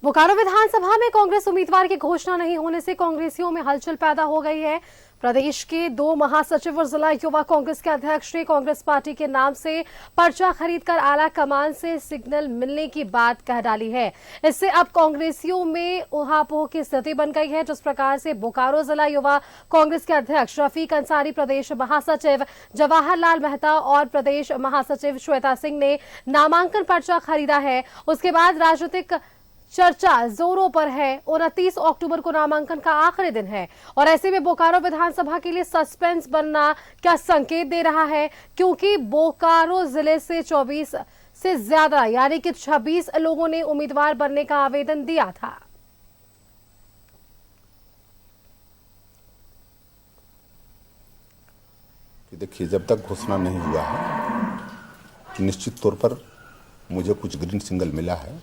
बोकारो विधानसभा में कांग्रेस उम्मीदवार की घोषणा नहीं होने से कांग्रेसियों में हलचल पैदा हो गई है। प्रदेश के 2 महासचिव और जिला युवा कांग्रेस के अध्यक्ष ने कांग्रेस पार्टी के नाम से पर्चा खरीदकर आला कमान से सिग्नल मिलने की बात कह डाली है। इससे अब कांग्रेसियों में उहापोह की स्थिति बन गई है। जिस प्रकार से बोकारो जिला युवा कांग्रेस के अध्यक्ष रफीक अंसारी, प्रदेश महासचिव जवाहरलाल मेहता और प्रदेश महासचिव श्वेता सिंह ने नामांकन पर्चा खरीदा है, उसके बाद राजनीतिक चर्चा जोरों पर है। 29 अक्टूबर को नामांकन का आखिरी दिन है और ऐसे में बोकारो विधानसभा के लिए सस्पेंस बनना क्या संकेत दे रहा है, क्योंकि बोकारो जिले से 24 से ज्यादा यानी कि 26 लोगों ने उम्मीदवार बनने का आवेदन दिया था। देखिए, जब तक घोषणा नहीं हुआ है निश्चित तौर पर मुझे कुछ ग्रीन सिग्नल मिला है।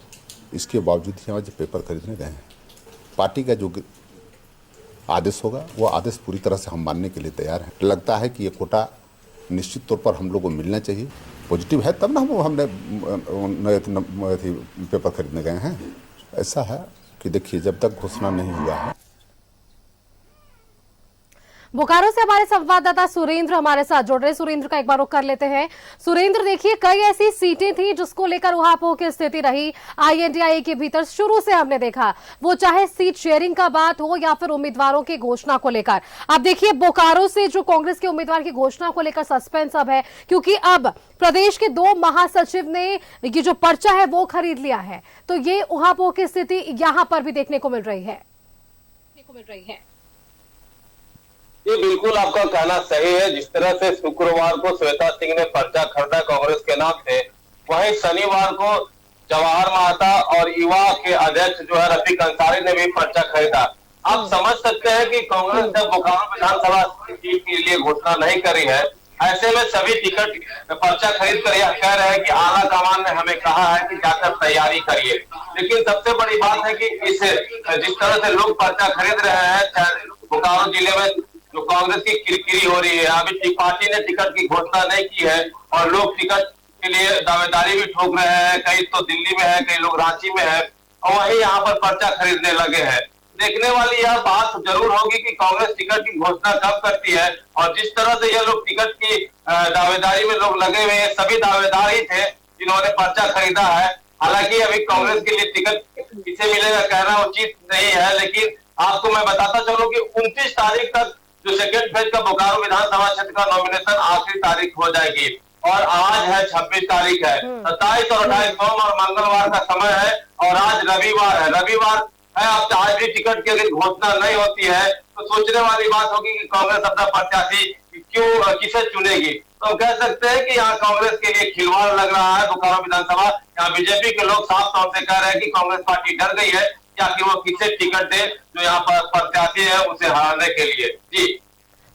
इसके बावजूद ही आज पेपर खरीदने गए हैं। पार्टी का जो आदेश होगा वो आदेश पूरी तरह से हम मानने के लिए तैयार हैं। लगता है कि ये कोटा निश्चित तौर पर हम लोगों को मिलना चाहिए। पॉजिटिव है तब ना हमने पेपर खरीदने गए हैं। ऐसा है कि देखिए, जब तक घोषणा नहीं हुआ है। बोकारो से हमारे संवाददाता सुरेंद्र हमारे साथ जुड़ रहे। सुरेंद्र का एक बार रुख कर लेते हैं। सुरेंद्र, देखिए, कई ऐसी सीटें थी जिसको लेकर उहापोह की स्थिति रही आईएनडीआई के भीतर। शुरू से हमने देखा, वो चाहे सीट शेयरिंग का बात हो या फिर उम्मीदवारों की घोषणा को लेकर। अब देखिए, बोकारो से जो कांग्रेस के उम्मीदवार की घोषणा को लेकर सस्पेंस अब है, क्योंकि अब प्रदेश के 2 महासचिव ने ये जो पर्चा है वो खरीद लिया है। तो ये उहापोह की स्थिति यहां पर भी देखने को मिल रही है। ये बिल्कुल आपका कहना सही है। जिस तरह से शुक्रवार को श्वेता सिंह ने पर्चा खरीदा कांग्रेस के नाम से, वहीं शनिवार को जवाहर मेहता और युवा के अध्यक्ष जो है रफीक अंसारी ने भी पर्चा खरीदा। आप समझ सकते हैं कि कांग्रेस ने बोकारो विधानसभा सीट के लिए घोषणा नहीं करी है। ऐसे में सभी टिकट पर्चा खरीद कर यह कह रहे हैं कि आला कमान ने हमें कहा है कि जाकर तैयारी करिए। लेकिन सबसे बड़ी बात है कि जिस तरह से लोग पर्चा खरीद रहे हैं बोकारो जिले में, जो कांग्रेस की किरकिरी हो रही है। अभी पार्टी ने टिकट की घोषणा नहीं की है और लोग टिकट के लिए दावेदारी भी ठोक रहे हैं। कई तो दिल्ली में है, कई लोग रांची में है और वहीं यहाँ पर पर्चा खरीदने लगे हैं। देखने वाली यह बात जरूर होगी कि कांग्रेस टिकट की घोषणा कब करती है। और जिस तरह से यह लोग टिकट की दावेदारी में लोग लगे हुए हैं, सभी दावेदार ही थे जिन्होंने पर्चा खरीदा है। हालांकि अभी कांग्रेस के लिए टिकट किसे मिलेगा कहना उचित नहीं है, लेकिन आपको मैं बताता चलूं कि 29 तारीख तक जो सेकेंड फेज का बोकारो विधानसभा क्षेत्र का नॉमिनेशन आखिरी तारीख हो जाएगी और आज है 26 तारीख है। 27 और 28 सोम और मंगलवार का समय है और आज रविवार है। अब आज भी टिकट की अगर घोषणा नहीं होती है तो सोचने वाली बात होगी कि कांग्रेस अपना प्रत्याशी किसे चुनेगी। तो हम कह सकते हैं कि यहाँ कांग्रेस के लिए खिलवाड़ लग रहा है बोकारो विधानसभा। यहाँ बीजेपी के लोग साफ तौर से कह रहे हैं कि कांग्रेस पार्टी डर गई है क्या कि वो किसे टिकट दे जो यहाँ पर प्रत्याशी है उसे हराने के लिए। जी,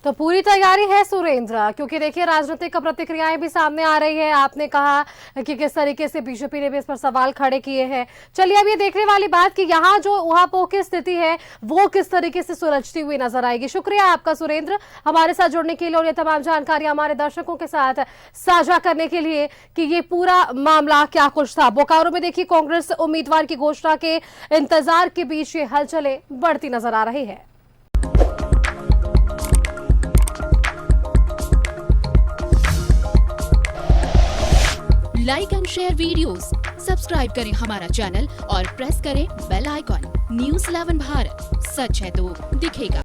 तो पूरी तैयारी है सुरेंद्र, क्योंकि देखिए राजनीतिक प्रतिक्रियाएं भी सामने आ रही है। आपने कहा कि किस तरीके से बीजेपी ने भी इस पर सवाल खड़े किए हैं। चलिए, अब ये देखने वाली बात कि यहाँ जो उहापोह की स्थिति है वो किस तरीके से सुलझती हुई नजर आएगी। शुक्रिया आपका सुरेंद्र, हमारे साथ जुड़ने के लिए और ये तमाम जानकारी हमारे दर्शकों के साथ साझा करने के लिए कि ये पूरा मामला क्या कुछ था। बोकारो में देखिए कांग्रेस उम्मीदवार की घोषणा के इंतजार के बीच ये हलचलें बढ़ती नजर आ रही है। Like and share videos, subscribe करें हमारा चैनल और प्रेस करें बेल आइकॉन। न्यूज़ 11 भारत, सच है तो दिखेगा।